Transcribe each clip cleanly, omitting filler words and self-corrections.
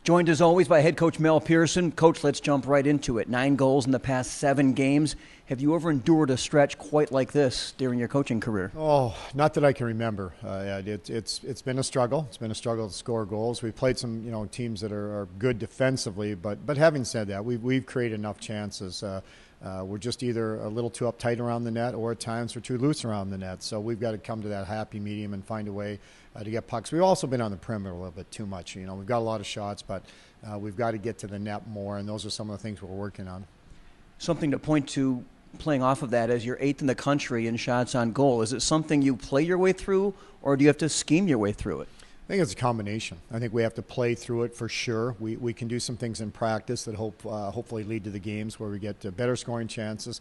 Joined as always by head coach Mel Pearson. Coach, let's jump right into it. 9 goals in the past 7 games. Have you ever endured a stretch quite like this during your coaching career? Oh, not that I can remember. It's been a struggle. It's been a struggle to score goals. We've played some teams that are good defensively, but having said that, we've created enough chances. We're just either a little too uptight around the net, or at times we're too loose around the net. So we've got to come to that happy medium and find a way to get pucks. We've also been on the perimeter a little bit too much. We've got a lot of shots, but we've got to get to the net more, and those are some of the things we're working on. Something to point to, playing off of that, as you're 8th in the country in shots on goal. Is it something you play your way through, or do you have to scheme your way through it? I think it's a combination. I think we have to play through it for sure. We can do some things in practice that hopefully lead to the games where we get better scoring chances.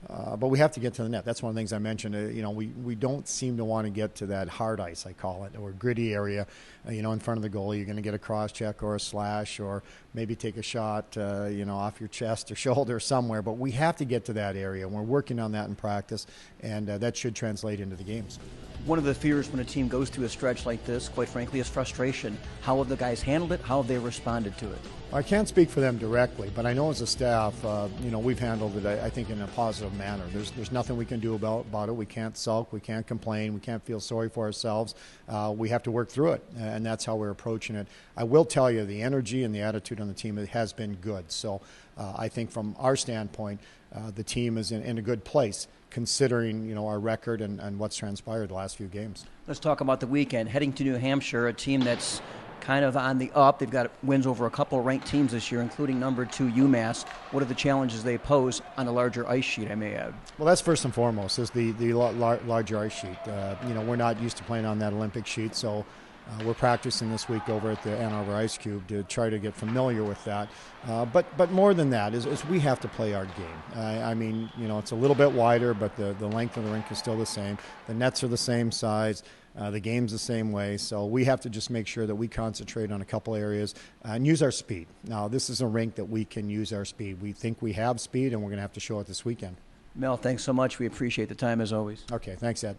But we have to get to the net. That's one of the things I mentioned. We don't seem to want to get to that hard ice, I call it, or gritty area, in front of the goalie. You're going to get a cross check or a slash, or maybe take a shot, off your chest or shoulder somewhere. But we have to get to that area. We're working on that in practice, and that should translate into the games. One of the fears when a team goes through a stretch like this, quite frankly, is frustration. How have the guys handled it? How have they responded to it? I can't speak for them directly, but I know as a staff, we've handled it, I think, in a positive manner. There's nothing we can do about it. We can't sulk. We can't complain. We can't feel sorry for ourselves. We have to work through it, and that's how we're approaching it. I will tell you, the energy and the attitude on the team has been good. So I think from our standpoint, the team is in a good place, considering our record and what's transpired the last few games. Let's talk about the weekend. Heading to New Hampshire, a team that's kind of on the up. They've got wins over a couple of ranked teams this year, including number 2 UMass. What are the challenges they pose on a larger ice sheet, I may add? Well, that's first and foremost, is the larger ice sheet. We're not used to playing on that Olympic sheet, so we're practicing this week over at the Ann Arbor Ice Cube to try to get familiar with that. But more than that is we have to play our game. It's a little bit wider, but the length of the rink is still the same. The nets are the same size. The game's the same way. So we have to just make sure that we concentrate on a couple areas and use our speed. Now, this is a rink that we can use our speed. We think we have speed, and we're going to have to show it this weekend. Mel, thanks so much. We appreciate the time as always. Okay, thanks, Ed.